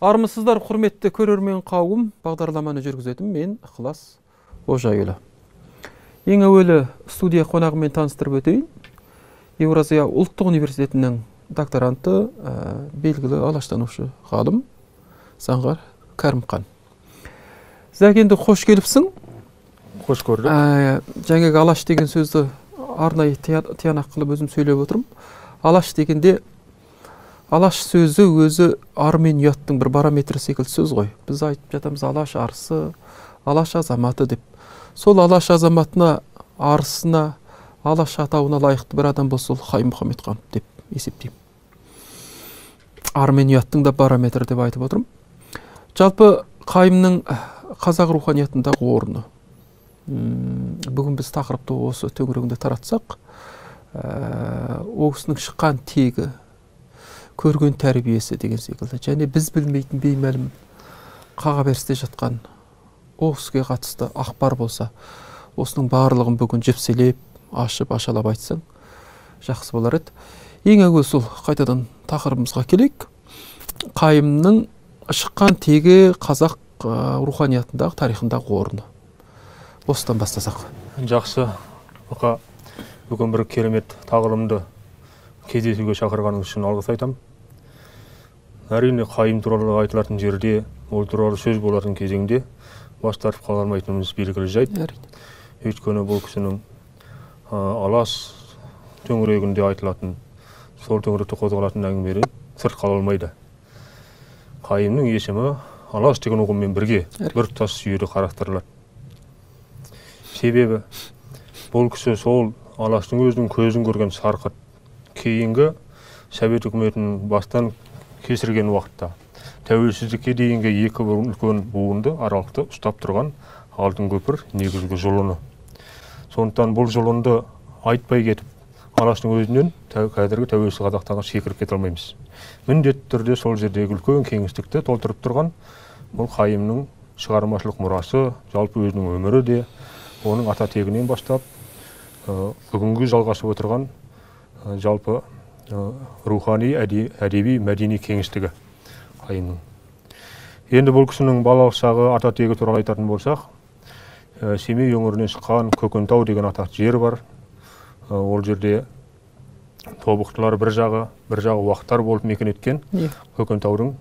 Армысыздар, құрметті көрермен қауым, бағдарламаны жүргізетін мен Ықылас Ожайұлы. Ең әуелі студия қонағымен таныстырып өтейін. Еуразия ұлттық университетінің докторанты, белгілі алаштанушы ғалым Заңғар Кәрімхан. Зәкенді қош келіпсің. Қош көрдік. Жаңағы алаш деген сөзді арнайы тиянақ қылып өзім сөйлеп отырмын. Алаш дегенде алаш сөзі өзі ар мен ұяттың бір барометрі секілді сөз ғой. Біз айтып жатамыз алаш арысы, алаш азаматы деп. Сол алаш азаматына, арысына, алаш атауына лайықты бір адам болса, сол Қайым Мұхамедханов деп есептеймін. Ар мен ұяттың да барометрі деп айтып отырмын. Жалпы Қайымның қазақ руханиятындағы орны. Бүгін біз тақырыпты осы төңірегінде таратсақ, ол кісінің шыққан тегі, көрген тәрбиесі деген секілді. Және біз білмейтін беймәлім қағаберісте жатқан оғыске қатысты ақпар болса, осының барлығын бүгін жіпселеп, ашып, ашалап айтсаң, жақсы болар еді. Ең әуелі сол қайтадан тақырыбымызға келейік. Қайымның шыққан тегі қазақ руханиятындағы, тарихындағы орны. Осыдан бастасақ. Жақсы. Бүгін бір керемет тағылымды кездесуге шақырғаныңыз үшін алғыс айтам. Әрине Қайым туралы айтылатын жерде, ол туралы сөз болатын кезеңде бас тартып қалармайтынымыз белгілі жайт. Өйткені бұл кісінің алаш төңірегінде айтылатын, сол төңіректе қозғалатын әңгімелері сырт қала алмайды. Қайымның есімі алаш деген ұғыммен бірге бір тұтас жүйеде қарастырылады. Себебі бұл кісі сол алаштың өзінің көзін көрген сарқыт, кейінгі Совет үкіметінің бастан кесірген уақытта тәуелсіздікке дейінгі екі үлкен буынды аралықты ұстап тұрған алтын көпір негізгі жолыны. Сондықтан бұл жолынды айтпай кетіп, алаштың өзінен қазіргі тәуелсіз Қазақстанға секіріп кете алмаймыз. Міндетті түрде сол жердегі үлкен кеңістікті толтырып тұрған бұл Қайымның шығармашылық мұрасы, жалпы өзінің өмірі де, оның ата тегінен бастап бүгінгі жалғасып отырған жалпы рухани, әдеби, мәдени кеңістігі Қайымның. Енді бұл кісінің балалық шағы, ата тегі туралы айтатын болсақ, Семей өңірінен шыққан Көкентау деген атақты жер бар. Ол жерде тобықтылар бір жағы уақыттар болып мекен еткен. Көкентаудың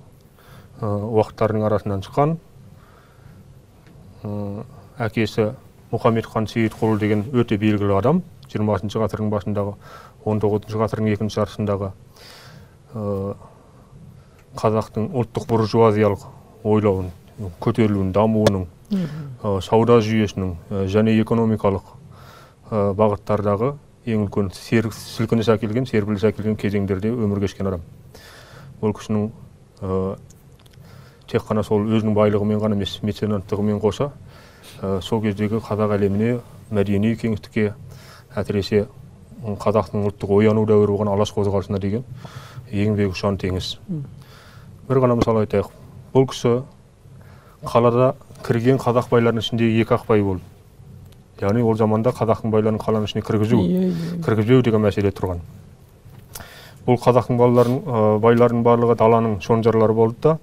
уақыттарының арасынан шыққан. Әкесі Мұхамедхан Сейітқұл деген өте белгілі адам. 20-шы ғасырдың басындағы, 19-шы ғасырдың екінші жартысындағы қазақтың ұлттық буржуазиялық ойлауын, көтерілуін, дамуының, сауда жүйесінің және экономикалық бағыттардағы ең үлкен сілкініс әкелген, серпіліс әкелген кезеңдерде өмір кешкен адам. Бұл кісінің тек қана сол өзінің байлығымен ғана емес, меценаттығымен қоса, сол кездегі қазақ әлеміне, мәдени кеңістікке, әсіресе қазақтың ұлттық ояну дәуірі болған алаш қозғалысына деген еңбегі ұшан теңіз. Бір ғана мысал айтайық. Бұл кісі қалада кірген қазақ байларының ішіндегі екі ақбай болды. Яғни ол заманда қазақтың байларын қаланың ішіне кіргізбеу деген мәселе тұрған. Бұл қазақтың байларының барлығы даланың шонжарлары болды да,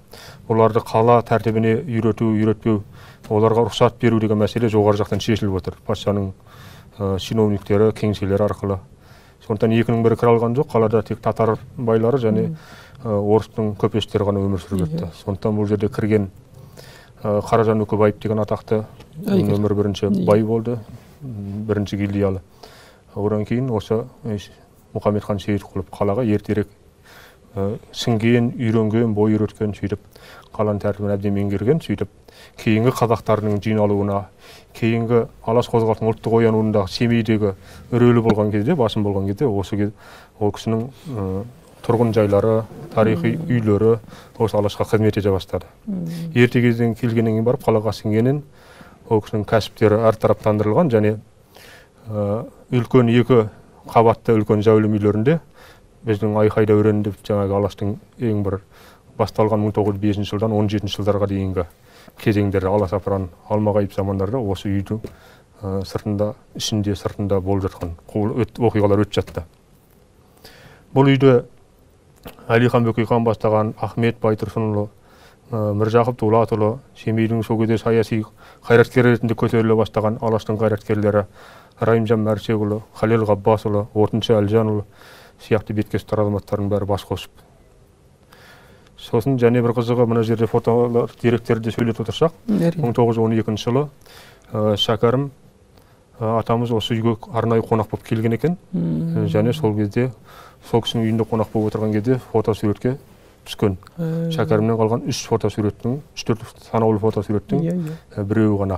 оларды қала тәртібіне үйретпеу, оларға рұқсат беру деген мәселе жоғары жақтан шешіліп отыр. Патшаның чиновниктері, кеңселері арқылы. Сондықтан екінің бірі кіре алған жоқ, қалада тек татар байлары және орыстың көпестері ғана өмір сүріп кетті. Сондықтан бұл жерде кірген Қаражан Өкебаев деген атақты нөмір бірінші бай болды, бірінші гильдиялы. Одан кейін осы Мұхамедхан Сейітқұл қалаға ертерек сіңген, үйренген, бой үйреткен, сөйтіп қаланың тәртібін әбден меңгерген, сөйтіп кейінгі қазақтардың жиналуына, кейінгі алаш қозғалысының ұлттық оянуындағы Семейдегі рөлі болған кезде, басым болған кезде, ол кісінің тұрғын жайлары, тарихи үйлері осы алашқа қызмет ете бастады. Ерте кезден келгеннен кейін барып қалаға сіңгеннен ол кісінің кәсіптері әртараптандырылған және үлкен екі қабатты үлкен зәулім үйлерінде біздің айқай дәуірінде жаңағы алаштың ең бір басталған 1905 жылдан 17 жылдарға дейінгі кезеңдері аласапыран алмағайып замандарда осы үйдің сыртында, ішінде, сыртында болып жатқан оқиғалар өтіп жатты. Бұл үйде Әлихан Бөкейхан бастаған Ахмет Байтұрсынұлы Міржақып Дулатұлы, Семейдің сол кезде саяси қайраткер ретінде көтеріле бастаған Алаштың қайраткерлері, Райымжан Мәрсекұлы, Халел Ғаббасұлы, Отыншы Әлжанұлы сияқты беткес тар азаматтардың бәрі бас қосып. Сосын және бір қызығы мына жерде фотолар, деректерді сөйлетіп отырсақ, 1912 жылы Шәкәрім атамыз осы үйге арнайы қонақ болып келген екен. Және сол кезде сол кісінің үйінде қонақ болып отырған кезде фотосуретке түскен. Шәкәрімнен қалған 3 фотосуреттің, 3-4 санаулы фотосуреттің біреуі ғана.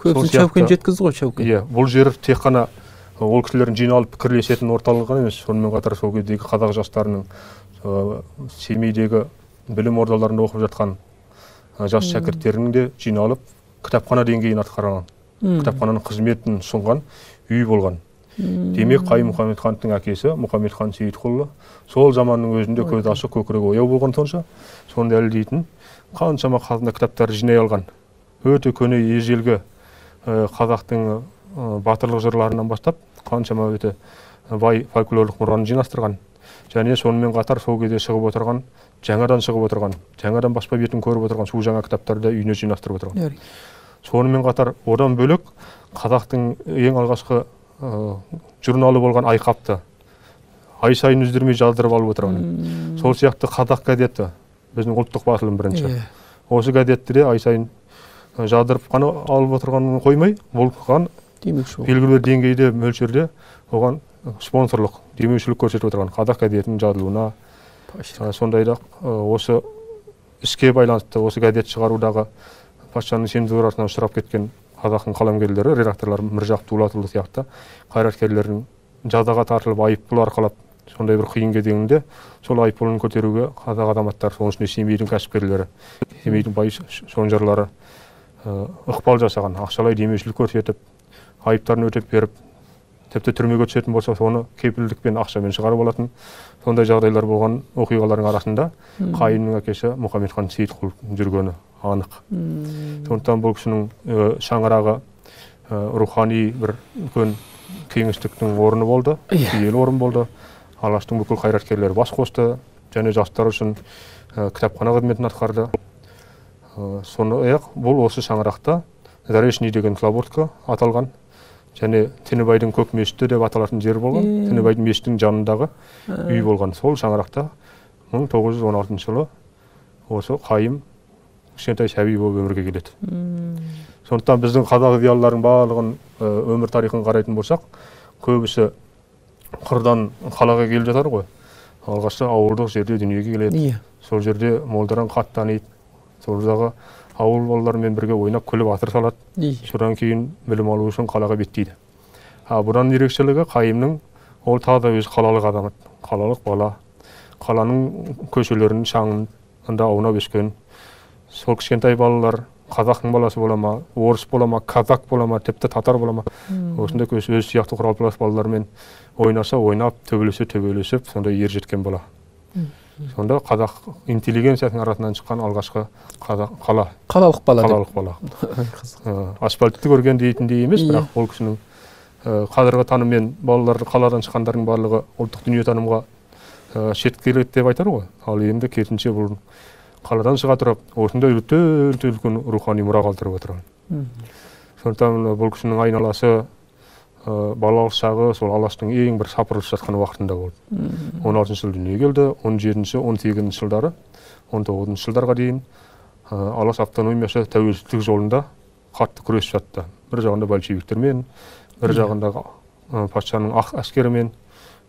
Көбісін Шәукен жеткізді ғой, Шәукен. Иә, бұл жер тек қана ол кісілердің жиналып пікірлесетін орталығы емес, сонымен қатар сол кездегі қазақ жастарының Семейдегі білім ордаларында оқып жатқан жас шәкірттерінің де жиналып кітапхана деңгейін атқарған, кітапхананың қызметін ұсынған үй болған. Демек, Қайым Мұхамедхановтың әкесі Мұхамедхан Сейітқұлы сол заманның өзінде көзі ашық, көкірегі ояу болған сонша, соны дәлелдейтін қаншама қазына кітаптар жинай алған. Өте көне ежелгі қазақтың батырлық жырларынан бастап қаншама өте бай фольклорлық мұраны жинастырған. Және сонымен қатар сол кезде шығып отырған, жаңадан шығып отырған, жаңадан баспа бетін көріп отырған су жаңа кітаптарды үйіне жинастырып отырған. Сонымен қатар одан бөлек қазақтың ең алғашқы журналы болған Айқапты ай сайын үздірмей жаздырып алып отырған. Сол сияқты қазақ газеті, біздің ұлттық басылым бірінші. Осы газетті де ай сайын жаздырып қана алып отырғанын қоймай, болған белгілі бір деңгейде мөлшерде оған спонсорлық, демеушілік көрсетіп отырған қазақ газетінің жазылуына. Сондайда осы іске байланысты осы газет шығарудағы патшаның цензурасына ұшырап кеткен қазақтың қаламгерлері, редакторлар Міржақып Дулатұлы сияқты қайраткерлердің жазаға тартылып айыппұл арқалап сондай бір қиын кезеңінде сол айыппұлын көтеруге қазақ азаматтары, соның ішінде Семейдің кәсіпкерлері, Семейдің бай шонжарлары ықпал жасаған, ақшалай демеушілік көрсетіп, айыптарын өтеп беріп, тіпті түрмеге түсетін болса, соны кепілдікпен ақшамен шығарып алатын сондай жағдайлар болған оқиғалардың арасында Қайымның әкесі Мұхамедхан Сейітқұл жүргені анық. Сондықтан бұл кісінің шаңырағы рухани бір үлкен кеңістіктің орны болды, киелі орын болды. Алаштың бүкіл қайраткерлері бас қосты, және жастар үшін кітапхана қызметін атқарды. Сондай-ақ бұл осы шаңырақта Заречный деген слободка аталған, және Тінібайдың көк мешіті деп аталатын жер болған. Тінібайдың мешітінің жанындағы үй болған. Сол шаңырақта 1916 жылы осы Қайым кішкентай сәби болып өмірге келеді. Сондықтан біздің қазақ зиялылардың барлығын өмір тарихын қарайтын болсақ, көбісі қырдан қалаға келіп жатар ғой. Алғашқы ауылдық жерде дүниеге келеді. Сол жерде молдадан хат таниды. Сол жағы ауыл балаларымен бірге ойнап күліп атыр салады. Содан кейін білім алу үшін қалаға беттейді. Бұдан ерекшелігі Қайымның ол таза өз қалалық азамат, қалалық бала, қаланың көшелерінің шаңында аунап өскен. Сол кішкентай балалар қазақтың баласы бола ма, орыс бола ма, казак бола ма, тіпті татар бола ма, осындай өз сияқты құралпылас балалармен ойнаса, ойнап, төбелесіп, сондай ер жеткен бала. Сонда қазақ интеллигенциясының арасынан шыққан алғашқы қалалық бала. Асфальтты көрген дейтіндей емес, бірақ ол кісінің қазіргі таныммен балалар қаладан шыққандардың барлығы ұлттық дүниетанымға шеткерлік деп айтар ғой. Ал енді керісінше бұл қаладан шыға тұрып, осындай үлкен рухани мұра қалдырып отырған. Сондықтан бұл кісінің айналасы балалық шағы сол Алаштың ең бір сапырылып жатқан уақытында болды. 16 жыл дүниеге келді, 17-ші, 18-ші жылдары, 19-ші жылдарға дейін Алаш автономиясы тәуелсіздік жолында қатты күресіп жатты. Бір жағында большевиктермен, бір жағында патшаның ақ әскерімен,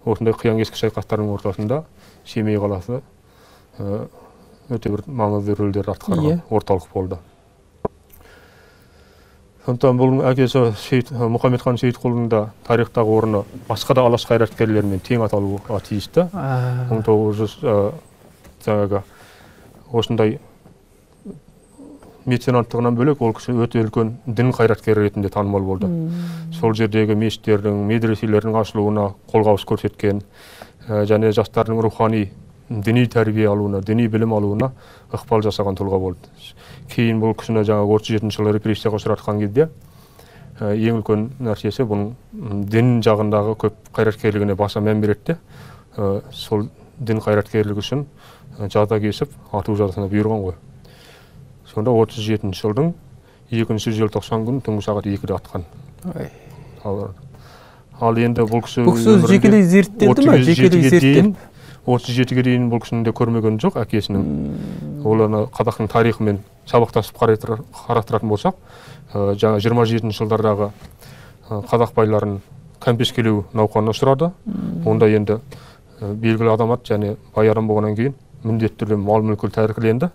осындай қиян-кескі шайқастардың ортасында Семей қаласы өте бір маңызды рөлдер атқарған орталық болды. Сондықтан бұл әкесі Мұхамедхан Сейітқұлының да тарихтағы орны басқа да Алаш қайраткерлерімен тең аталуға тиісті. 1900 осындай меценаттығынан бөлек ол кісі өте үлкен дін қайраткері ретінде танымал болды. Сол жердегі мешіттердің, медреселердің ашылуына қолғабыс көрсеткен, және жастардың рухани діни тәрбие алуына, діни білім алуына ықпал жасаған тұлға болды. Кейін бұл кісіні жаңағы 37 жылы репрессияға ұшыратқан кезде ең үлкен нәрсесі бұның дін жағындағы көп қайраткерлігіне баса мән береді. Сол дін қайраткерлігі үшін жаза кесіп, ату жазасына бұйырған ғой. Сонда 37 жылдың 2 желтоқсан күні түнгі сағат 2-де атқан. Ал енді бұл кісі жекелей зерттелді ме? Жекелей зерттелді. 37-ге дейін бұл кісінің де көрмеген жоқ әкесінің. Ол қазақтың тарихымен сабақтасып қарастыратын болсақ, жаңа 27 жылдардағы қазақ байларын кәмпескелеу науқанына ұшырады. Онда енді белгілі адамат және бай адам болғаннан кейін міндетті түрде мал мүлкі тәркіленді.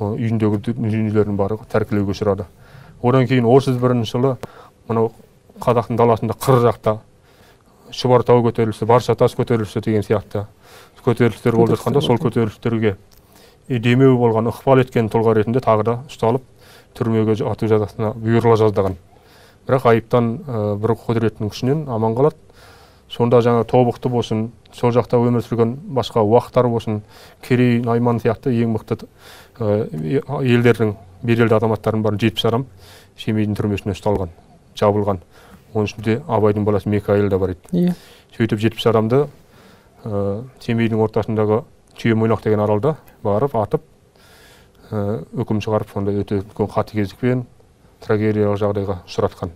Үйіндегі дүниелердің бары тәркілеуге ұшырады. Одан кейін 31 жылы мынау қазақтың даласында қыр жақта Шұбартау көтерілісі, Барша тас көтерілісі деген сияқты көтерілістер болып жатқанда, сол көтерілістерге демеу болған, ықпал еткен тұлға ретінде тағы да ұсталып, түрмеге ату жазасына бұйырыла жаздаған. Бірақ айыптан бір құдіреттің күшінен аман қалады. Сонда жаңа Тобықты болсын, сол жақта өмір сүрген басқа уақыттар болсын, Керей, Найман сияқты ең мықты елдердің беделді азаматтардың барын 70 адам Семейдің түрмесіне ұсталған, жабылған. Оның ішінде Абайдың баласы Микаэл да бар еді. Сөйтіп 70 адамды Семейдің ортасындағы Түйемойнақ деген аралда барып атып, үкім шығарып, сонда өте үлкен қатыгездікпен трагедиялық жағдайға ұшыратқан.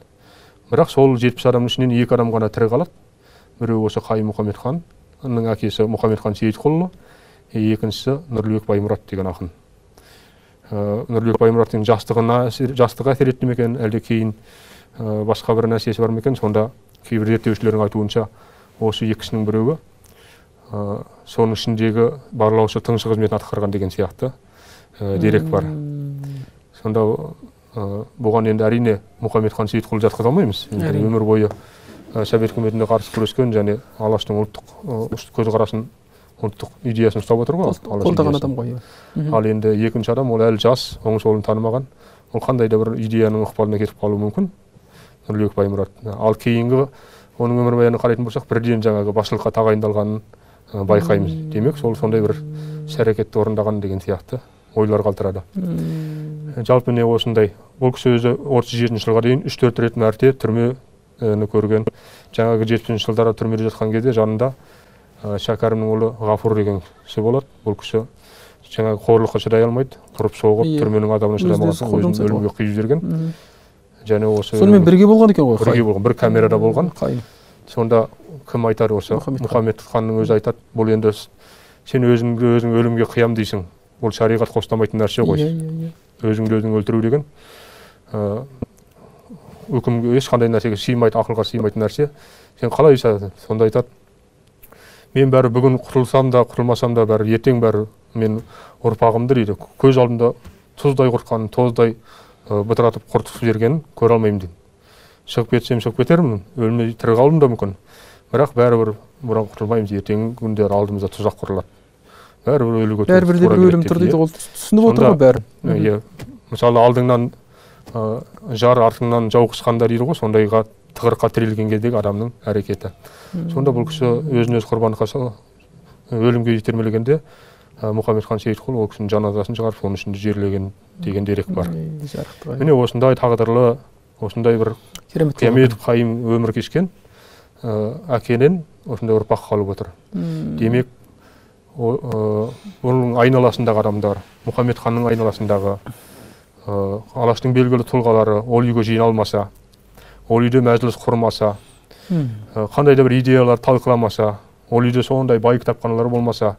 Бірақ сол 70 адамның ішінен 2 адам ғана тірі қалады. Біреуі осы Қайым Мұхамедханның әкесі Мұхамедхан Сейітқұлұлы, екіншісі Нұрлыбек Баймұрат деген ақын. Нұрлыбек Баймұраттың жастығы әсер етті ме екен, әлде кейін басқа бір нәрсесі бар ма екен? Сонда кейбір зерттеушілердің айтуынша осы екісінің біреуі соның ішіндегі барлаушы тыңшы қызметін атқарған деген сияқты дерек бар. Сонда бұған енді әрине Мұхамедхан Сейітқұлды жатқыза алмаймыз. Өмір бойы Совет үкіметіне қарсы күрескен және Алаштың ұлттық көзқарасын, ұлттық идеясын ұстап отыр ғой. Қолдаған адам ғой. Ал енді екінші адам, ол әлі жас, оң солын танымаған. Ол қандай да бір идеяның ықпалына кетіп қалуы мүмкін. Нұрлыбек Баймұрат. Ал кейінгі оның өмірбаянын қарайтын болсақ, бірден жаңағы басшылыққа тағайындалғанын байқаймыз. Демек, сол сондай бір іс-әрекетті орындаған деген сияқты ойлар қалдырады. Жалпы не осындай. Бұл кісі өзі 37 жылға дейін 3-4 рет мәрте түрмені көрген. Жаңағы 70 жылдары түрмеде жатқан кезде жанында Шәкәрімнің ұлы Ғафур деген кісі болады. Бұл кісі жаңағы қорлыққа шыдай алмайды, тұрып соғып, түрменің адамына шыдамаған, өзін өлімге қиып жіберген. Және осы сонымен бірге болған екен ғой. Бірге болған, бір камерада болған. Сонда кім айтар осы? Мұхамедханның өзі айтады, бұл енді сен өзің өлімге қиям дейсің. Бұл шариғат қостамайтын нәрсе ғой. Өзіңді өзің өлтіру деген үкімге ешқандай нәрсеге сыймайды, ақылға сыймайтын нәрсе. Сен қалай жасадың? Сонда айтады, мен бәрі бүгін құтылсам да, құтылмасам да бәрі ертең бәрі мен ұрпағымды дейді. Көз алдымда тұздай құртқанын, тоздай бытыратып құртып жібергенін көре алмаймын дейді. Шығып кетсем шығып кетермін, өлмей тірі қалуым да мүмкін. Бірақ бәрібір бұдан құтылмаймыз, ертеңгі күндер алдымызда тұзақ құрылады. Бәрібір өлуге бәрібір де бір өлім тұр дейді, ол түсініп отыр ғой бәрі. Мысалы алдыңнан жар, артыңнан жау қысқанда дейді ғой, сондайға тығырыққа тірелген кездегі адамның әрекеті. Сонда бұл кісі өзін-өз құрбандыққа өлімге итермелегенде Мұхамедхан Сейітқұл ол кісінің жаназасын шығарып, соның ішінде жерлеген деген дерек бар. Міне осындай тағдырлы, осындай бір қиямет қайым өмір кешкен әкенен осындай ұрпақ қалып отыр. Демек, оның айналасындағы адамдар, Мұхамедханның айналасындағы Алаштың белгілі тұлғалары ол үйге жиналмаса, ол үйде мәжіліс құрмаса, қандай да бір идеялар талқыламаса, ол үйде сондай бай кітапханалар болмаса,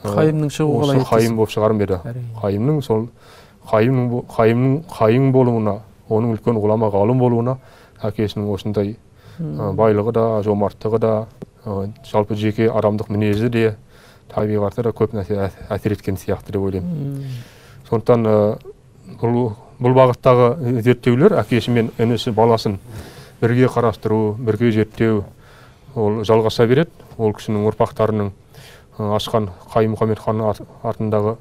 Қайымның шығуы қалай еді? Қайым болып шығарым еді. Қайымның сол қайым болуына, оның үлкен ғұлама ғалым болуына, әкесінің осындай байлығы да, жомарттығы да, жалпы жеке адамдық мінезі де, табиғаты да көп нәрсе әсер еткен сияқты деп ойлаймын. Сондықтан бұл бағыттағы зерттеулер әкесі мен інісі баласын бірге қарастыру, бірге зерттеу ол жалғаса береді. Ол кісінің ұрпақтарының ашқан Қайым Мұхамедхан артындағы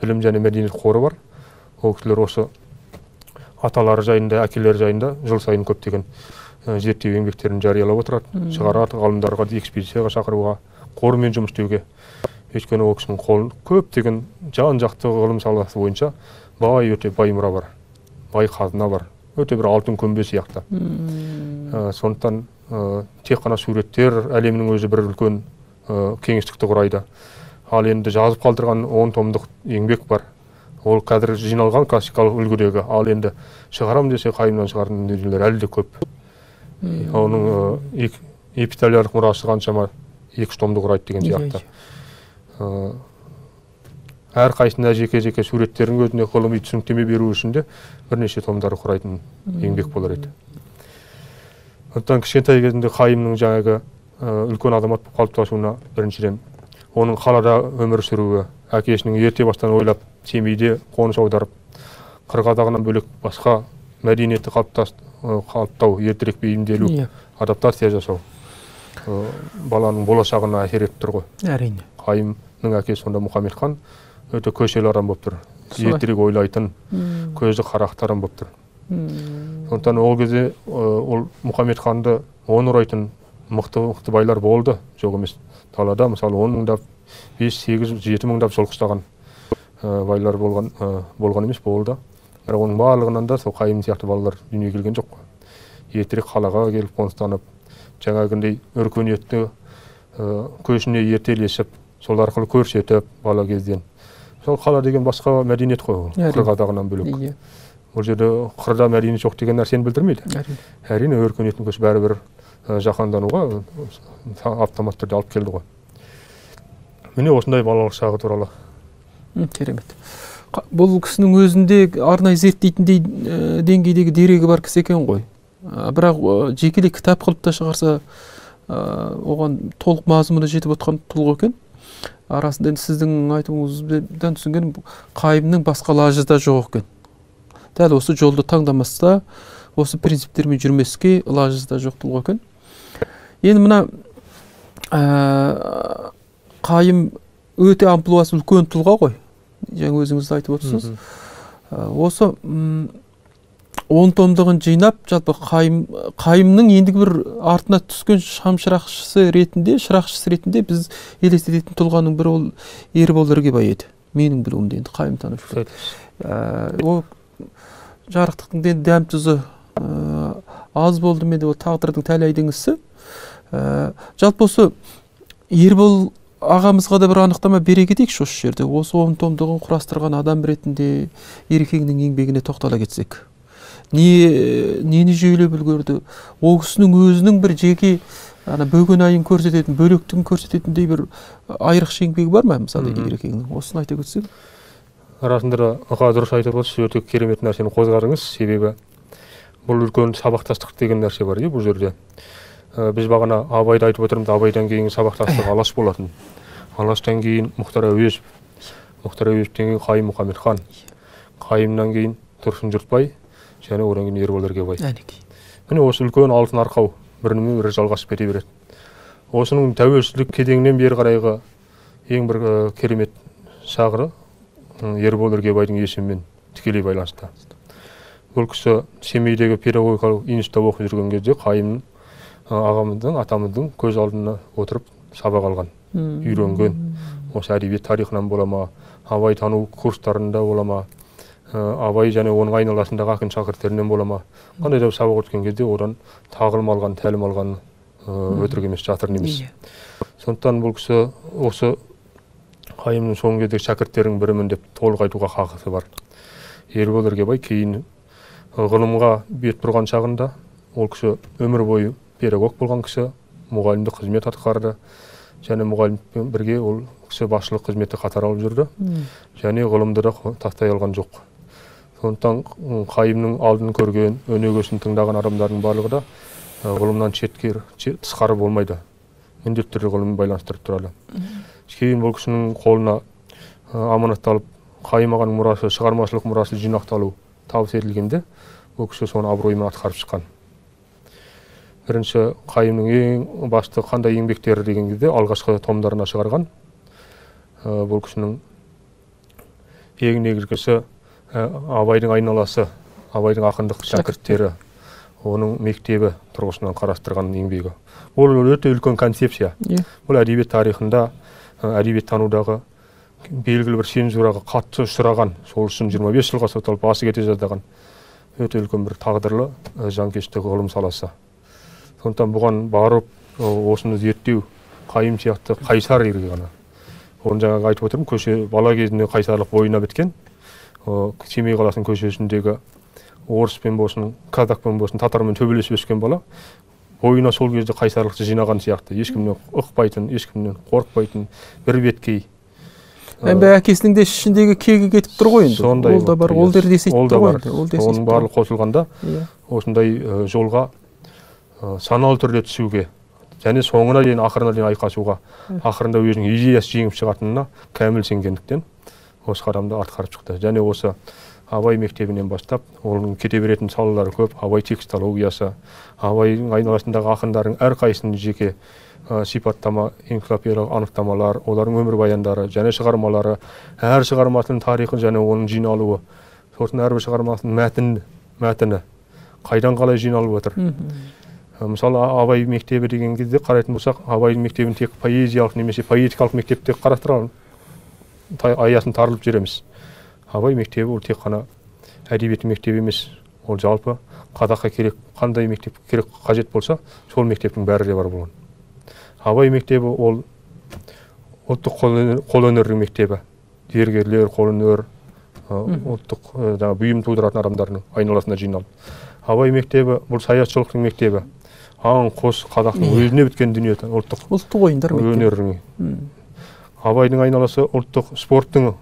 білім және мәдениет қоры бар. Ол кісілер осы аталары жайында, әкелері жайында жыл сайын көптеген зерттеу еңбектерін жариялап отырады. Шығарады, ғалымдарға экспедицияға шақыруға, қормен жұмыс істеуге. Өйткені ол кісінің қолын көптеген жан-жақты ғылым саласы бойынша өте бай мұра бар, бай қазына бар, өте бір алтын көмбе сияқты. Сондықтан тек қана суреттер әлемнің өзі бір үлкен кеңістікті құрайды. Ал енді жазып қалдырған 10 томдық еңбек бар. ол қазір жиналған классикалық үлгідегі, ал енді шығарам десе Қайымнан шығаратын дүниелер әлі де көп. Оның эпиталиялық мұрасы қаншама 2 томды құрайды деген сияқты. Әр қайсында жеке-жеке суреттердің өзіне ғылыми түсініктеме беру үшін де бірнеше томдары құрайтын еңбек болар еді. Сондықтан кішкентай кезінде Қайымның жаңағы үлкен азамат болып қалыптасуына біріншіден оның қалада өмір сүруі, әкесінің ерте бастан ойлап Семейде қоныс аударып, қырғадағынан бөлек басқа мәдениетті қалыптау, ертерек бейімделу, адаптация жасау баланың болашағына әсер етіп тұр ғой. Әрине. Қайымның әкесі сонда Мұхамедхан өте көшелі адам болып тұр. Ертерек ойлайтын, көзі қарақты адам болып тұр. Сондықтан ол кезде ол Мұхамедханды он ұрайтын мықты байлар болды, жоқ емес. Талада мысалы 10 мыңдап, 5, 8, 7 мыңдап жылқыстаған байлар болған емес болды. Бірақ оның барлығынан да сол Қайым сияқты балалар дүниеге келген жоқ. Ертерек қалаға келіп қоныстанып, жаңағындай өркениетті көшіне ертелесіп, сол арқылы көрсетіп бала кезден. Сол қала деген басқа мәдениет қой, қырғадағынан бөлек. Ол жерде қырда мәдениет жоқ деген нәрсені білдірмейді. Әрине өркениеттің көші бәрібір жаһандануға автомат түрде алып келді ғой. Міне осындай балалық шағы туралы. Керемет. Бұл кісінің өзінде арнайы зерттейтіндей деңгейдегі дерегі бар кісі екен ғой. Бірақ жекелей кітап қылып та шығарса, оған толық мазмұны жетіп отқан тұлға екен. Арасында енді сіздің айтуыңыздан түсінген Қайымның басқа лажы да жоқ екен. Дәл осы жолды таңдамасса, осы принциптермен жүрмеске лажы да жоқ тұлға екен. Енді мына Қайым өте амплуасы үлкен тұлға ғой. Жаңа өзіңіз айтып отырсыз. Осы 10 томдығын жинап, жалпы Қайымның ендігі бір артына түскен шамшырақшысы ретінде біз елестететін тұлғаның бірі ол Ербол Іргебай еді. Менің білуімде енді Қайым танушы. Ол жарықтықтың дәм тұзы аз болды ме, ол тағдырдың тәлейдің ісі. Жалпы осы Ербол ағамызға да бір анықтама бере кетейікші осы жерде. Осы 10 томдығын құрастырған адам ретінде Ерекеңнің еңбегіне тоқтала кетсек. Нені жүйелеп үлгерді? Ол кісінің өзінің бір жеке бөгенайын көрсететін, бөлектігін көрсететіндей бір айрықша еңбегі бар ма, мысалы Ерекеңнің? Осыны айта кетсек. Арасында да дұрыс айтып отырсыз, өте керемет нәрсені қозғадыңыз, себебі бұл үлкен сабақтастық деген нәрсе бар бұл жерде. Біз бағана Абайды айтып отырмыз, Абайдан кейін сабақтастық Алаш болатын. Алаштан кейін Мұхтар Әуезов, Мұхтар Әуезовтен кейін Қайым Мұхамедхан, Қайымнан кейін Тұрсын Жұртбай, және одан кейін Ербол Іргебай. Міне осы үлкен алтын арқау бірімен бірі жалғасып кете береді. Осының тәуелсіздік кезеңінен бері қарайғы ең бір керемет шағы Ербол Іргебайдың есімімен тікелей байланысты. Бұл кісі Семейдегі педагогикалық институтта оқып жүрген кезде Қайым ағамыздың, атамыздың көз алдына отырып сабақ алған, үйренген. Осы әдебиет тарихынан бола ма, Абай тану курстарында бола ма, Абай және оның айналасындағы ақын шәкірттерінен бола ма, қандай да сабақ өткен кезде одан тағылым алған, тәлім алған өтірік емес, жатырын емес. Сондықтан бұл кісі осы Қайымның соңғы кездегі шәкірттерінің бірімін деп толық айтуға хақысы бар. Ербол Іргебай кейін ғылымға бет бұрған шағында ол кісі өмір бойы педагог болған кісі, мұғалімдік қызмет атқарды, және мұғаліммен бірге ол кісі басшылық қызметті қатар алып жүрді, және ғылымды да тастай алған жоқ. Сондықтан Қайымның алдын көрген, өнегесін тыңдаған адамдардың барлығы да ғылымнан тысқары болмайды. Міндетті түрде ғылыммен байланыстырып тұрады. Кейін бұл кісінің қолына аманатталып, Қайым ағаның мұрасы, шығармашылық мұрасы жинақталу табыс етілгенде, бұл кісі соны абыроймен атқарып шыққан. Бірінші Қайымның ең басты қандай еңбектері деген кезде алғашқы томдарына шығарған. Бұл кісінің ең негізгісі Абайдың айналасы, Абайдың ақындық шәкірттері, оның мектебі тұрғысынан қарастырған еңбегі. Ол өте үлкен концепция. Бұл әдебиет тарихында, әдебиет танудағы белгілі бір цензураға қатты ұшыраған, сол үшін 25 жылға сотталып басы кете жаздаған өте үлкен бір тағдырлы жанкешті ғылым саласы. Сондықтан бұған барып осыны зерттеу Қайым сияқты қайсар ерге ғана. Оны жаңағы айтып отырмын, көше бала кезінде қайсарлық бойына біткен. Семей қаласының көшесіндегі орыспен болсын, казакпен болсын, татармен төбелесіп өскен бала бойына сол кезде қайсарлықты жинаған сияқты, ешкімнен ықпайтын, ешкімнен қорықпайтын, бір беткей. Әкесінің де ішіндегі кегі кетіп тұр ғой енді. Сондай. Ол да бар, ол дер десейді тұр ғой енді. Оның барлығы қосылғанда осындай жолға саналы түрде түсуге, және соңына дейін, ақырына дейін айқасуға, ақырында өзінің идеясы жеңіп шығатынына кәміл сенгендіктен осы қадамды атқарып шықты. Және осы Абай мектебінен бастап, оның кете беретін салалары көп. Абай текстологиясы, Абайдың айналасындағы ақындардың әрқайсының жеке сипаттама, энциклопедиялық анықтамалар, олардың өмірбаяндары және шығармалары, әр шығармасының тарихы және оның жиналуы, сосын әрбір шығармасының мәтіні қайдан қалай жиналып отыр. Мысалы, Абай мектебі деген кезде қарайтын болсақ, Абайдың мектебін тек поэзиялық немесе поэтикалық мектепте қарастырған аясын тарылып жүреміз. Абай мектебі ол тек қана әдебиет мектебі емес, ол жалпы қазаққа керек, қандай мектеп керек қажет болса, сол мектептің бәрі де бар болған. Абай мектебі ол ұлттық қолөнердің мектебі, зергерлер, қолөнер, ұлттық бұйым тудыратын адамдардың айналасына жиналып. Абай мектебі бұл саятшылықтың мектебі, аң қос қазақтың өзіне біткен дүние, ұлттық ойындар өнердің. Абайдың айналасы ұлттық спорттың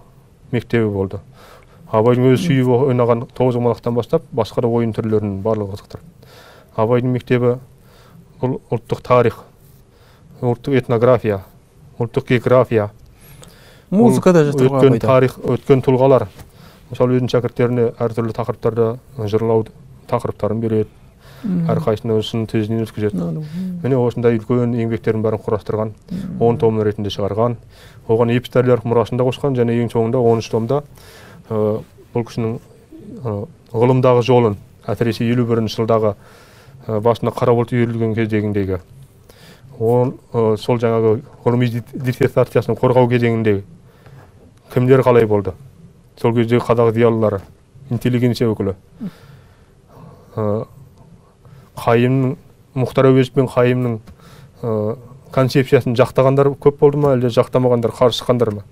мектебі болды. Абайдың өзі сүйіп ойнаған тоғызқұмалақтан бастап басқа да ойын түрлерінің барлығы қызықтырды. Абайдың мектебі бұл ұлттық тарих, ұлттық этнография, ұлттық география, музыкада жатыр ғой Абайда. Өткен тарих, өткен тұлғалар. Мысалы, өзінің шәкірттеріне әртүрлі тақырыптарда жырлау тақырыптарын береді. Әрқайсысына өзінің тезінен өткізеді. Міне осындай үлкен еңбектерін бәрін құрастырған, 10 том ретінде шығарған. Оған эпистолярдық мұрасында қосқан, және ең соңында 13 томда бұл кісінің ғылымдағы жолын, әсіресе 51-ші жылдағы басына қара бұлт үйірілген кездегіндегі, сол жаңағы ғылыми диссертациясын қорғау кезеңіндегі кімдер қалай болды? Сол кездегі қазақ зиялылары, интеллигенция өкілі. Қайымның, Мұхтар Әуезов пен Қайымның концепциясын жақтағандар көп болды ма, әлде жақтамағандар, қарсы шыққандар ма?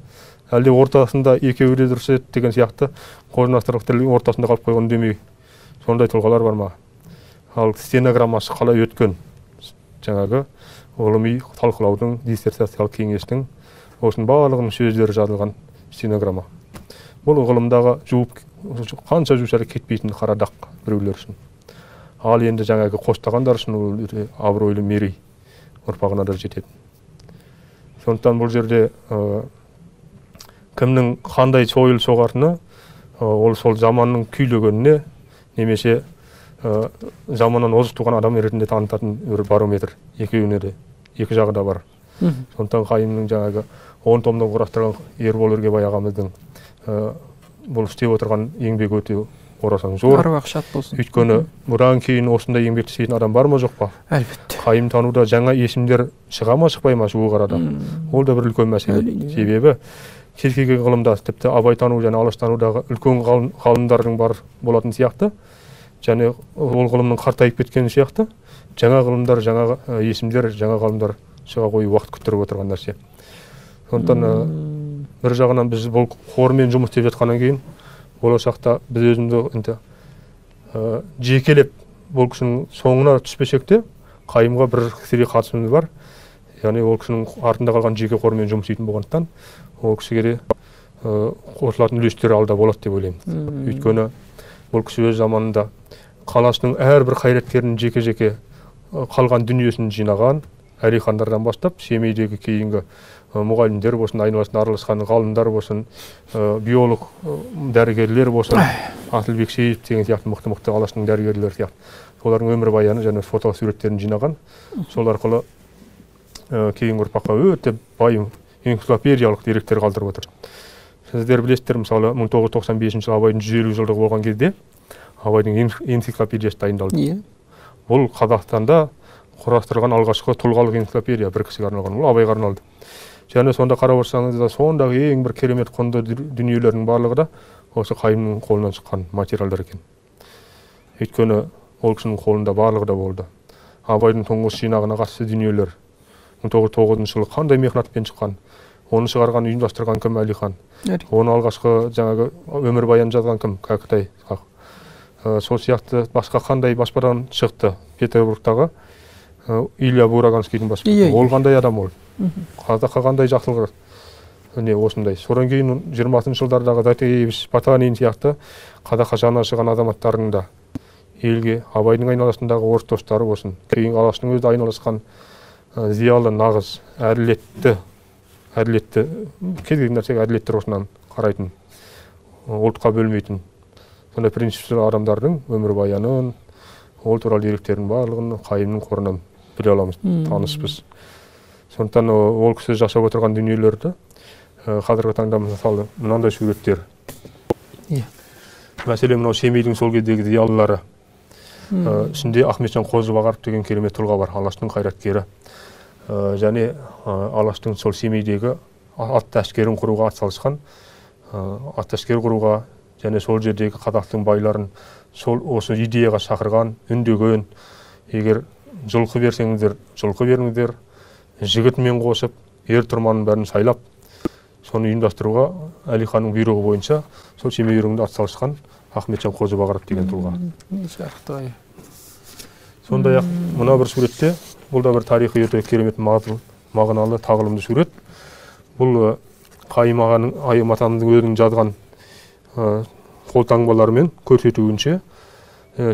Әлде ортасында екеуі де дұрыс еді деген сияқты қоржынастырылық тірлігінің ортасында қалып қойған демей, сондай тұлғалар бар ма? Ал стенограммасы қалай өткен жаңағы ғылыми талқылаудың, диссертациялық кеңестің осының барлығының сөздері жазылған стенограмма. Бұл ғылымдағы қанша жусары кетпейтін қара дақ біреулер үшін. Ал енді жаңағы қостағандар үшін ол абыройлы мерей ұрпағына да жетеді. Сондықтан бұл жерде кімнің қандай сойыл соғатыны, ол сол заманның күйлегеніне немесе заманнан озық туған адам ретінде танытатын бір барометр. Екеуіне де, екі жағы да бар. Сондықтан Қайымның жаңағы 10 томдан құрастырған Ербол Өргебай ағамыздың бұл істеп отырған еңбек өте орасан зор. Аруақ шат болсын. Өйткені бұдан кейін осындай еңбек істейтін адам бар ма, жоқ па? Әлбетте. Қайым тануда жаңа есімдер шыға ма, шықпай ма жуық арада? Ол да бір үлкен мәселе. Себебі кез келген ғылымда, тіпті Абай тану және Алаш танудағы үлкен ғалымдардың бар болатын сияқты, және ол ғылымның қартайып кеткені сияқты, жаңа ғылымдар, жаңа есімдер, жаңа ғалымдар шыға қою уақыт күттіріп отырған нәрсе. Сондықтан бір жағынан біз бұл қормен жұмыс істеп жатқаннан кейін, болашақта біз өзімді жекелеп бұл кісінің соңына түспесек те, Қайымға бір кісіге қатысымыз бар. Яғни ол кісінің артында қалған жеке қормен жұмыс істейтін болғандықтан, ол кісіге де қосылатын үлестері алда болады деп ойлаймын. Өйткені бұл кісі өз заманында қаласының әрбір қайраткерінің жеке-жеке қалған дүниесін жинаған, әлихандардан бастап, Семейдегі кейінгі мұғалімдер болсын, айналасында араласқан ғалымдар болсын, биолог дәрігерлер болсын, Асылбек Сейітов деген сияқты мықты-мықты алаштың дәрігерлері сияқты. Олардың өмірбаяны және фотосуреттерін жинаған. Сол арқылы кейінгі ұрпаққа өте бай энциклопедиялық деректер қалдырып отыр. Сіздер білесіздер, мысалы 1995 жылы Абайдың 150 жылдығы болған кезде Абайдың энциклопедиясы дайындалды. Бұл Қазақстанда құрастырылған алғашқы тұлғалық энциклопедия, бір кісіге арналған, ол Абайға арналды. Және сонда қарап отырсаңыз да, сондағы ең бір керемет құнды дүниелердің барлығы да осы Қайымның қолынан шыққан материалдар екен. Өйткені ол кісінің қолында барлығы да болды. Абайдың тұңғыш жинағына қатысты дүниелер, 1909 жылы қандай мехнатпен шыққан, Оны шығарған, ұйымдастырған кім? Әлихан. Оны алғашқы жаңағы өмірбаян жазған кім? Кәкітай. Сол сияқты басқа қандай баспадан шықты? Петербургтағы Илья Бураганскийдің баспасы. Ол қандай адам ол? Қазаққа қандай жақсылық? Міне осындай. Содан кейін 20-шы жылдардағы Затаевич, Потанин сияқты Қазаққа жаны ашыған азаматтардың да елге, Абайдың айналасындағы орыс достары болсын. Кейін Алаштың өзі айналысқан зиялы, нағыз, әділетті, кез келген нәрсеге әділетті осынан қарайтын, ұлтқа бөлмейтін, сондай принципшіл адамдардың өмірбаянын, ол туралы деректердің барлығын Қайымның қорынан біле аламыз, таныспыз. Сондықтан ол кісі жасап отырған дүниелерді қазіргі таңда мысалы мынандай суреттер. Мәселен, мынау Семейдің сол кездегі зиялылары. Ішінде Ахметжан Қозыбағаров деген керемет тұлға бар, Алаштың қайраткері. Және Алаштың сол Семейдегі атты әскерін құруға атсалысқан, атты әскер құруға және сол жердегі қазақтың байларын сол осы идеяға шақырған, үндеген, егер жылқы берсеңіздер, жылқы беріңіздер, жігітмен қосып, ер тұрманның бәрін сайлап, соны ұйымдастыруға Әлиханның бұйрығы бойынша сол Семей үйіріңді атсалысқан Ахметжан Қозыбағаров деген тұлға. Сондай-ақ мына бір суретте, бұл да бір тарихи өте керемет мағыналы, тағылымды сурет. Бұл Қайым атамыздың өзінің жазған қолтаңбаларымен көрсетуінше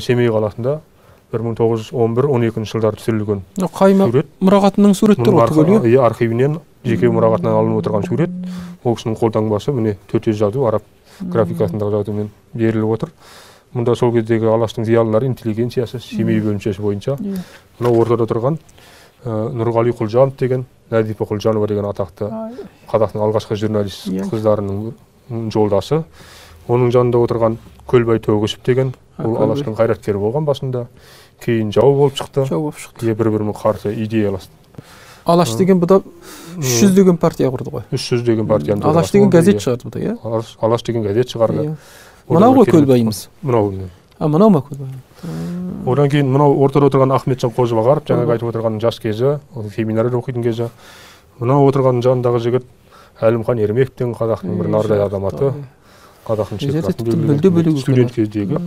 Семей қаласында 1911-12 жылдары түсірілген сурет. Мұрағатының суреттері түгел. Архивінен жеке мұрағатынан алынып отырған сурет. Ол кісінің қолтаңбасы міне 400 жазу араб графикасындағы жазумен беріліп отыр. Мұнда сол кездегі Алаштың зиялылары интеллигенциясы Семей бөлімшесі бойынша. Мына ортада тұрған Нұрғали Құлжанов деген, Нәдипа Құлжанова деген атақты қазақтың алғашқы журналист қыздарының жолдасы. Оның жанында отырған Көлбай Төгісов деген, ол Алаштың қайраткері болған басында, кейін жау болып шықты. Бір-біріне қарсы идеяласты. Алаш деген бұда 300 деген партия құрды ғой. 300 деген партияны. Алаш деген газет шығарды бұда, иә? Алаш деген газет шығарды. Мынау ғой Көлбайымыз. Мынау. Мынау ма Көлбай? Одан кейін мынау ортада отырған Ахметжан Қозыбағаров, жаңағы айтып отырған жас кезі, семинарда оқитын кезі. Мынау отырған жанындағы жігіт Әлімхан Ермектің, қазақтың бір нардай азаматы, қазақтың шекарасын студент кездегі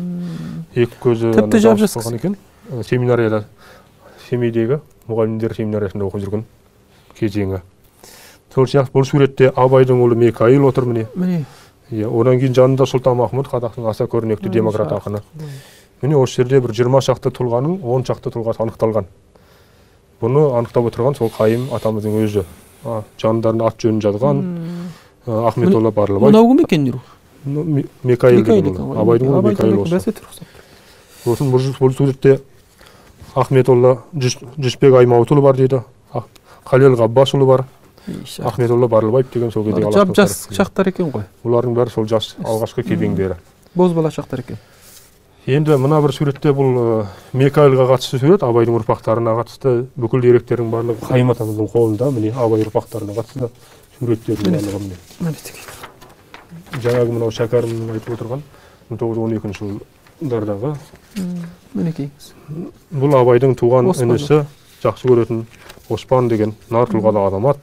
екі көзі болған екен. Семинарияда, Семейдегі мұғалімдер семинариясында оқып жүрген кезеңі. Сол сияқты бұл суретте Абайдың ұлы Микаил отыр міне. Одан кейін жанында Сұлтанмахмұт, қазақтың аса көрнекті демократ ақыны. Міне осы жерде бір 20 шақты тұлғаның 10 шақты тұлғасы анықталған. Бұны анықтап отырған сол Қайым атамыздың өзі. Жандарында ат жөнін жазған Ахметолла Барлыбай. Мынау кім екен жүру? Микаил деген ұлы. Абайдың ұлы Микаил осы. Сосын бұл суретте Ахметолла Жүсіпбек Аймауытұлы бар дейді. Қалел Ғаббасұлы бар. Ахметолла Барлыбаев деген сол кездегі алаштың жас шақтар екен ғой. Олардың бәрі сол жас алғашқы кезеңдері. Бозбала шақтар екен. Енді мына бір суретте бұл Микаилға қатысты сурет, Абайдың ұрпақтарына қатысты бүкіл деректердің барлығы Қайым атамыздың қолында, міне Абай ұрпақтарына қатысты суреттердің барлығы міне. Жаңағы мынау Шәкәрімнің айтып отырған 1912 жылдардағы мінекейіңіз. Бұл Абайдың туған інісі, жақсы көретін Оспан деген нар тұлғалы азамат,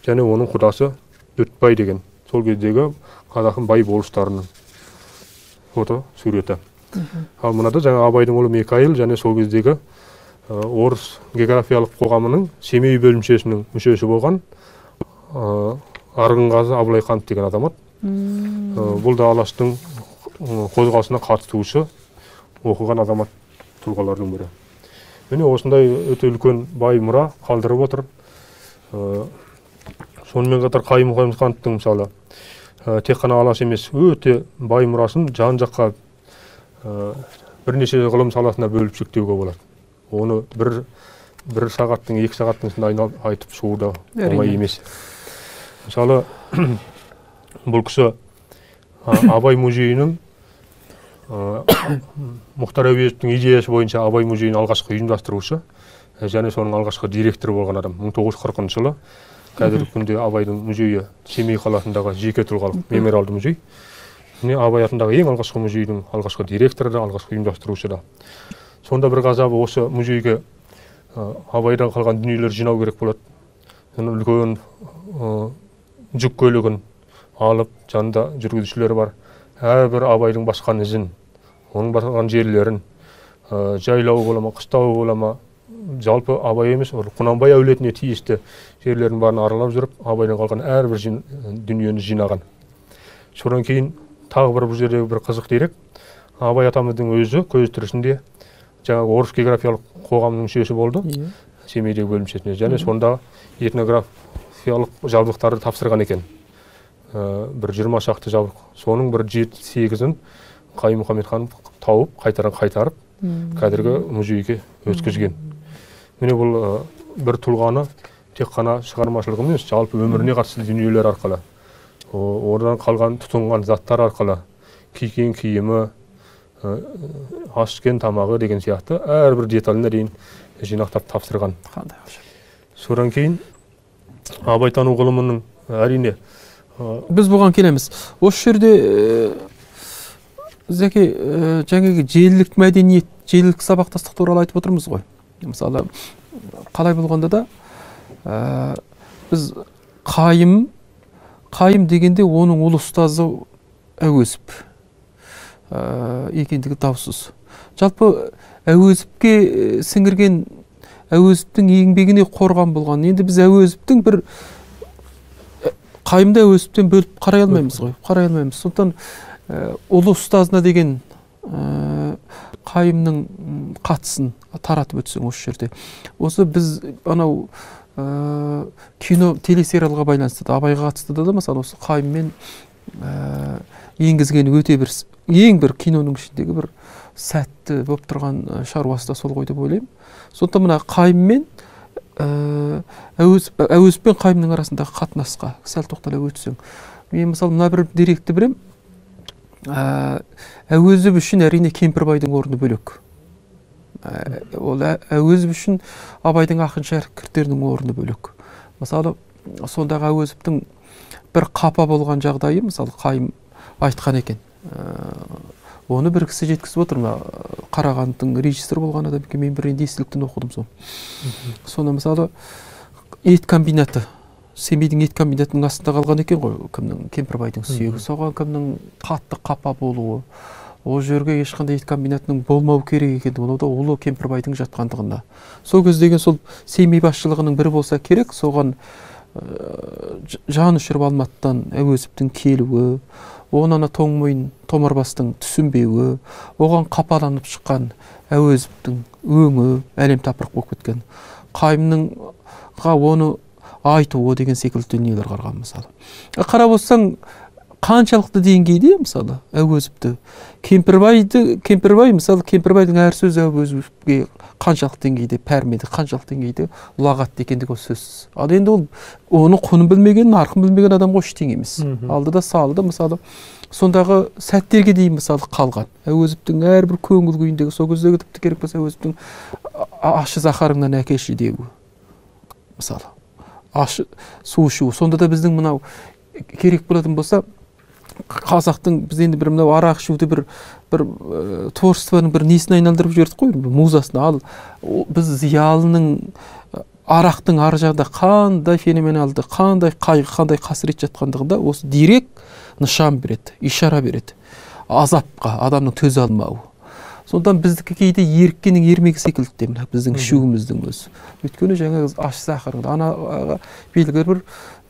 және оның құдасы Дүтбай деген сол кездегі қазақтың бай болыстарының фото суреті. Ал мынада жаңа Абайдың ұлы Микаил және сол кездегі орыс географиялық қоғамының Семей бөлімшесінің мүшесі болған Арғынғазы Абылайханов деген азамат. Бұл да Алаштың қозғалысына қатысушы оқыған азамат тұлғалардың бірі. Міне осындай өте үлкен бай мұра қалдырып отыр. Сонымен қатар Қайым Мұхамедхановтың мысалы тек қана Алаш емес, өте бай мұрасын жан-жаққа бірнеше ғылым саласына бөліп шектеуге болады. Оны бір сағаттың, 2 сағаттың ішінде айтып шығу да оңай емес. Мысалы, бұл кісі Абай музейінің Мұхтар Әуезовтің идеясы бойынша Абай музейінің алғашқы ұйымдастырушы және соның алғашқы директоры болған адам. 1940 жылы қазіргі күнде Абайдың музейі Семей қаласындағы жеке тұлғалық мемориалды музей. Абай атындағы ең алғашқы музейдің алғашқы директоры да, алғашқы ұйымдастырушы да. Сонда бір ғазабы осы музейге Абайдан қалған дүниелер жинау керек болады. Үлкен жүк көлігін алып, жанында жүргізушілері бар. Әрбір абайдың басқан ізін, оның басқан жерлерін, жайлауы бола ма, қыстауы бола ма, жалпы абай емес, Құнанбай әулетіне тиісті жерлерін барын аралап жүріп, абайдан қалған әрбір дүниені жинаған. Содан кейін тағы бір жердегі бір қызық дерек, Абай атамыздың өзі көз тірісінде жаңағы орыс географиялық қоғамның мүшесі болды, Семейдегі бөлімшесіне, және сонда этнографиялық жабдықтарды тапсырған екен. Бір 20 шақты жабдық. Соның бір 7-8-ін Қайым Мұхамедхан тауып, қайтарып, кәдіргі музейге өткізген. Міне бұл бір тұлғаны тек қана шығармашылығы емес, жалпы өміріне қатысты дүниелер арқылы, oradan қалған тұтынған заттар арқылы, киген киімі, ас ішкен тамағы деген сияқты әрбір деталіне дейін жинақтап тапсырған. Содан кейін абайтану ғылымының әрине біз бұған келеміз. Осы жерде Зәке жаңағы желілік мәдениет, желілік сабақтастық туралы айтып отырмыз ғой. Мысалы, қалай болғанда да біз Қайым дегенде оның ұлы ұстазы Әуезов екендігі даусыз. Жалпы Әуезовке сіңірген, Әуезовтің еңбегіне қорған болған. Енді біз Әуезовтің бір Қайымды Әуезовтен бөліп қарай алмаймыз ғой. Қарай алмаймыз. Сондықтан ұлы ұстазына деген Қайымның қатысын таратып өтсең осы жерде. Осы біз анау кино, телесериалға байланысты да, Абайға қатысты да, мысалы осы Қайыммен енгізген өте бір ең бір киноның ішіндегі бір сәтті болып тұрған шаруасы да сол ғой деп ойлаймын. Сондықтан мына Қайыммен Әуезов пен Қайымның арасындағы қатынасқа сәл тоқтала өтсең. Мен мысалы мына бір деректі білем. Әуезов үшін әрине Кемпірбайдың орны бөлек. Ол Әуезов үшін Абайдың ақын шәкірттерінің орны бөлек. Мысалы, сондағы Әуезовтің бір қапа болған жағдайы, мысалы, Қайым айтқан екен. Оны бір кісі жеткізіп отыр. Қарағандының режиссер болған адам екен, мен бір естеліктен оқыдым сол. Сонда мысалы, ет комбинаты, Семейдің ет комбинатының астында қалған екен ғой, кімнің, Кемпірбайдың сүйегі. Соған кімнің қатты қапа болуы, ол жерге ешқандай ет комбинатының болмау керек екен, оны да ұлы Кемпірбайдың жатқандығында. Сол кездеген сол Семей басшылығының бірі болса керек, соған жан ұшырып Алматыдан Әуезовтің келуі, онана Тоңмойын Томарбастың түсінбеуі, оған қапаланып шыққан Әуезовтің өңі әлем тапырық болып кеткен. Қайымныңға оны айтуы деген секілді дүниелер қарған мысалы. Қарап отырсаң, қаншалықты деңгейде мысалы Әуезовті, Кемпірбай мысалы Кемпірбайдың әр сөзі Әуезовке қаншалықты деңгейде пәрмеді, қаншалықты деңгейде ұлағатты екендігі сөзсіз. Ал енді ол оның құнын білмеген, нарқын білмеген адамға ештеңе емес. Алды да салды мысалы. Сондағы сәттерге дейін мысалы қалған. Әуезовтің әрбір көңіл күйіндегі, сол кездегі тіпті керек болса Әуезовтің ащы зақарыңнан әкелші деуі. Мысалы, ащы су ішу. Сонда да біздің мынау керек болатын болса, қазақтың біз енді бір мынау арақ ішуді бір творчествоның бір несін айналдырып жібердік қой, музасына. Ал біз зиялының арақтың ар жағында қандай феноменалды, қандай қайғы, қандай қасірет жатқандығында осы дирек нышан береді, ишара береді. Азапқа, адамның төзе алмауы. Сондықтан біздікі кейде еріккенің ермегі секілді деймін, біздің ішуіміздің өзі. Өйткені жаңағы ащы зақарыңды, анаға белгілі бір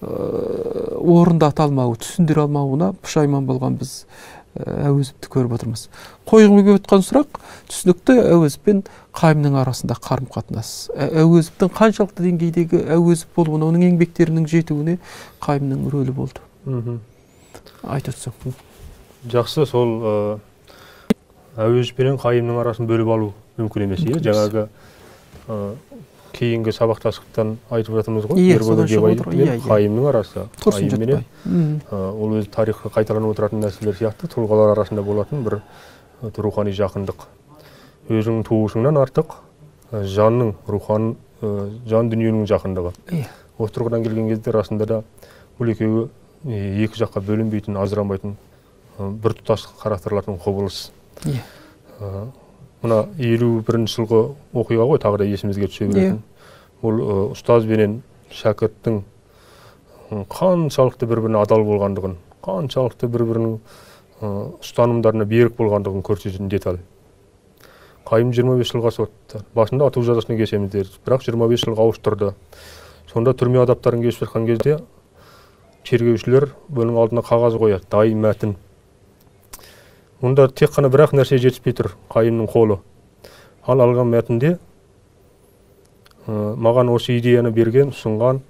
орында аталмауы, түсіндіре алмауына пұшайман болған біз Әуезовті көріп отырмыз. Қойғым келіп отқан сұрақ, түсінікті Әуезов пен Қайымның арасында қарым-қатынас. Әуезовтің қаншалықты деңгейдегі Әуезов болуына, оның еңбектерінің жетуіне Қайымның рөлі болды. Айтып өтсең. Жақсы, сол Әуезов пен Қайымның арасын бөліп алу мүмкін емес. Жаңағы кейінгі сабақтастықтан айтып жатырмыз ғой. Ерболат Жебайдың мен Қайымның арасы. Қайымменен ол өз тарихқа қайталанып отыратын нәрселер сияқты тұлғалар арасында болатын бір рухани жақындық. Өзінің туысыңнан артық жанның, руханың, жан дүниенің жақындығы. Осы тұрғыдан келген кезде расында да бұл екеуі екі жаққа бөлінбейтін, ажырамайтын, бір тұтас қарастырылатын құбылыс. Мына 51-ші жылғы оқиға ғой, тағы да есімізге түсе беретін. Ол ұстаз бенен шәкірттің қаншалықты бір-біріне адал болғандығын, қаншалықты бір-бірінің ұстанымдарына берік болғандығын көрсететін деталь. Қайым 25 жылға сотты. Басында ату жазасына кесеміз деді, бірақ 25 жылға ауыстырды. Сонда түрме адаптарын кесіп жатқан кезде тергеушілер бұның алдына қағаз қояды, дайын мәтін. Мұнда тек қана бірақ нәрсе жетіспей тұр, Қайымның қолы. Ал алған мәтінде маған осы идеяны берген, ұсынған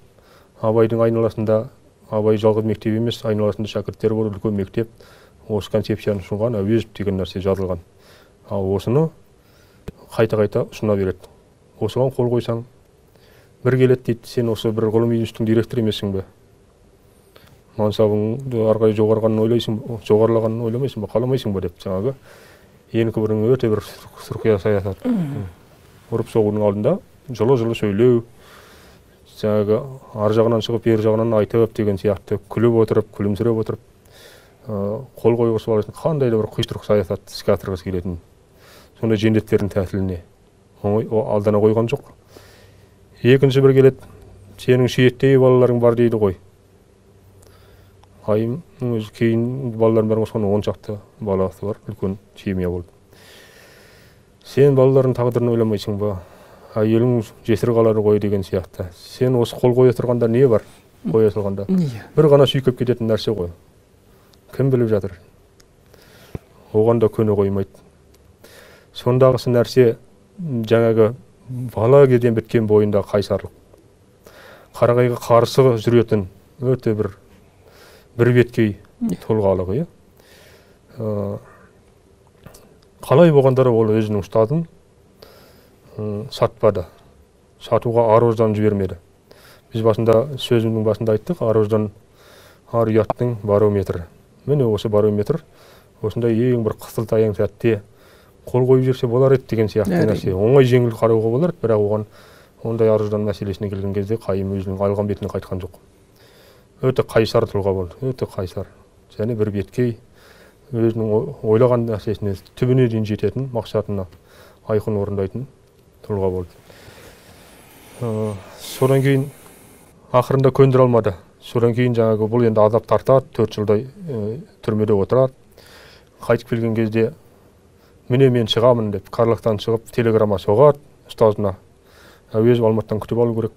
Абайдың айналасында, Абай жалғыз мектеп емес, айналасында шәкірттері бар үлкен мектеп, осы концепцияны ұсынған Әуезов деген нәрсе жазылған. Ал осыны қайта-қайта ұсына береді. Осыған қол қойсаң, бір келеді дейді, сен осы бір ғылыми институттың директоры емессің бе? Мансабыңды арғай жоғарылағанын ойламайсың ба, қаламайсың ба деп жаңағы енікі бірің өте бір сұрқия саясат. Ұрып соғудың алдында жылы-жылы сөйлеу, жаңағы ар жағынан шығып, бер жағынан айтып деген сияқты күліп отырып, күлімсіреп отырып, қол қойғысы баласын қандай да бір құйыстырық саясат іске асырғысы келетін. Сонда жендеттердің тәсіліне алдана қойған жоқ. Екінші бір келеді, сенің шиеттей балаларың бар дейді ғой. Қайым өзі кейін балаларым бар қосқан 10 шақты баласы бар, үлкен семья болды. Сен балалардың тағдырын ойламайсың ба? Әйелің жесір қалады ғой деген сияқты. Сен осы қол қоя тұрғанда не бар? Қоя тұрғанда. Бір ғана сүйкеп кететін нәрсе ғой. Кім біліп жатыр? Оған да көне қоймайды. Сондағысы нәрсе жаңағы бала кезден біткен бойында қайсарлық. Қарағайға қарсы жүретін өте бір беткей тұлғалығы. Қалай болғанда ол өзінің ұстазын сатпады. Сатуға ар-ождан жібермеді. Біз сөзімнің басында айттық, ар-ождан ар ұяттың барометрі. Міне осы барометр осындай ең бір қысылтаяң сәтте қол қойып жүрсе болар еді деген сияқты нәрсе. Оңай жеңіл қарауға болар, бірақ оған ондай ар-ождан мәселесіне келген кезде Қайым өзінің алған бетіне қайтқан жоқ. Өте қайсар тұлға болды, өте қайсар. Және бір беткей өзінің ойлаған нәрсесіне түбіне дейін жететін, мақсатына айқын орындайтын тұлға болды. Содан кейін ақырында көндіре алмады. Содан кейін жаңағы бұл енді азап тартады, 4 жылдай түрмеде отырады. Қайтып келген кезде міне мен шығамын деп Қарлықтан шығып телеграмма соғады ұстазына. Әуезов Алматыдан күтіп алу керек.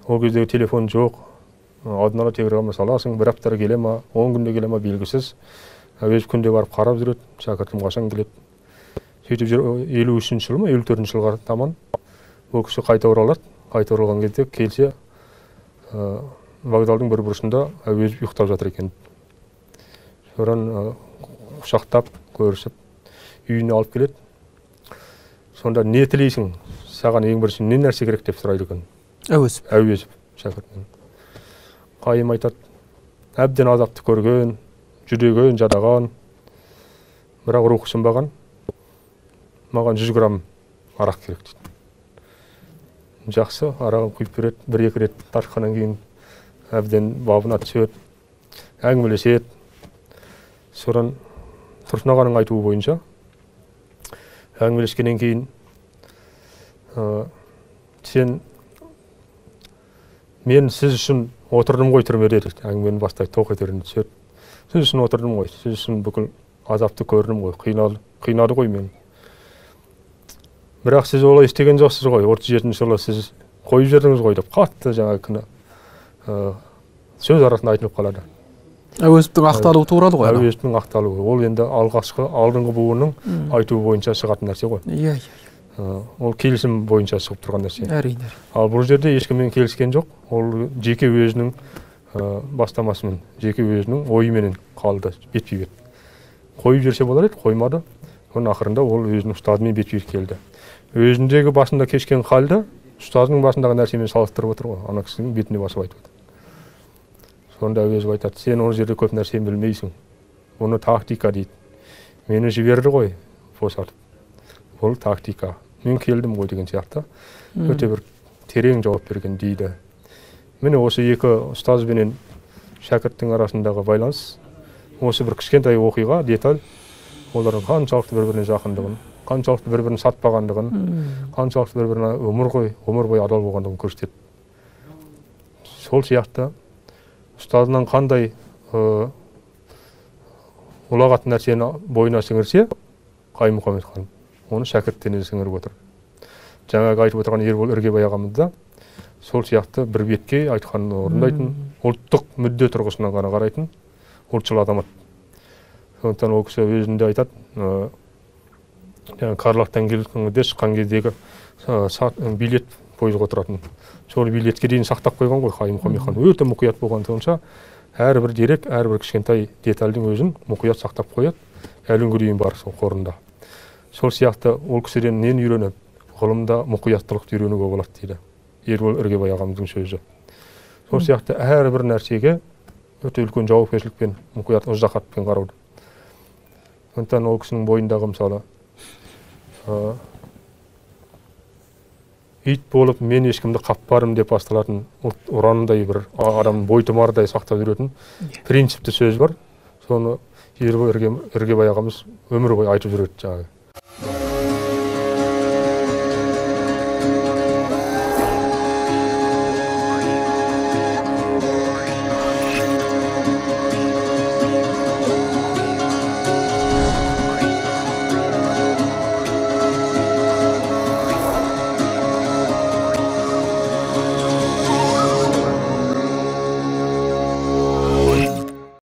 Ол кездегі телефон жоқ. Алдын ала телеграмма саласың, бір аптада келе ма, 10 күнде келе ма белгісіз. Әуезов күнде барып қарап жүреді, шәкіртім қашан келеді. Сөйтіп 53 жыл ма, 54 жылға таман ол кісі қайта оралады. Қайта оралған кезде келсе, вокзалдың бір бұрышында Әуезов ұйықтап жатыр екен. Содан құшақтап, көрісіп, үйіне алып келеді. Сонда не тілейсің? Саған ең бірінші не нәрсе керек деп сұрайды екен. Әуезов шәкіртінен. Қайым айтады, әбден азапты көрген, жүрегін жадаған, бірақ рухы сынбаған, маған 100 грамм арақ керек дейді. Жақсы, арағын құйып береді, 1-2 рет тартқаннан кейін әбден бабына түседі, әңгімелеседі. Содан Тұрсын ағаның айтуы бойынша әңгімелескеннен кейін мен сіз үшін отырдым ғой түрмеде дейді. Әңгімені бастайды, тоқетеріне түседі. Сіз үшін отырдым ғой, сіз үшін бүкіл азапты көрдім ғой, қинады ғой мен. Бірақ сіз олай істеген жоқсыз ғой, 37 жылы сіз қойып жердіңіз ғой деп қатты жаңағы сөз арасында айтылып қалады. Әуезовтің ақталуы туралы ғой. Әуезовтің ақталуы. Ол енді алдыңғы буынның айтуы бойынша шығатын нәрсе ғой. Иә. Ол келісім бойынша шығып тұрған нәрсе. Әрине. Ал бұл жерде ешкіммен келіскен жоқ. Ол жеке өзінің бастамасымен, жеке өзінің ойыменен қалды, бетпе-бет. Қойып жүрсе болар еді, қоймады. Оның ақырында ол өзінің ұстазымен бетпе-бет келді. Өзіндегі басында кешкен халді ұстазының басындағы нәрсемен салыстырып отыр ғой. Ана кісінің бетіне басып айтып отыр. Сонда Әуезов айтады, сен ол жерде көп нәрсені білмейсің. Оны тактика дейді. Мені жіберді ғой, босатып. Ол тактика. Мен келдім ғой деген сияқты. Өте бір терең жауап берген дейді. Міне осы екі ұстаз бенен шәкірттің арасындағы байланыс, осы бір кішкентай оқиға, деталь, олардың қаншалықты бір-біріне жақындығын, қаншалықты бір-бірін сатпағандығын, қаншалықты бір-біріне өмір бойы адал болғандығын көрсетеді. Сол сияқты ұстазынан қандай ұлағат нәрсені бойына сіңірсе, Қайым-Мұхамед ханым оны шәкірттен сіңіріп отыр. Жаңағы айтып отырған Ербол Іргебай ағамыз да сол сияқты бір бетке айтқанын орындайтын, ұлттық мүдде тұрғысынан ғана қарайтын ұлтшыл азамат. Сондықтан ол кісі өзінде айтады, Карлақтан келгенде шыққан кездегі билет пойызға отыратын. Сол билетке дейін сақтап қойған ғой Қайым-Мұхамед хан. Өте мұқият болған сонша, әрбір дерек, әрбір кішкентай детальдің өзін мұқият сақтап қояды, әлі күнге дейін бар сол қорында. Сол сияқты ол кісіден нені үйреніп, ғылымда мұқияттылықты үйренуге болады дейді Ербол Іргебай ағамыздың сөзі. Сол сияқты әрбір нәрсеге өте үлкен жауапкершілікпен, мұқият ыждахатпен қарауды. Сондықтан ол кісінің бойындағы мысалы ит болып мен ешкімді қаппарым деп басталатын ұранындай бір адам бойтұмардай сақтап жүретін принципті сөз бар. Соны Ербол Іргебай ағамыз өмір бойы айтып жүреді жаңағы.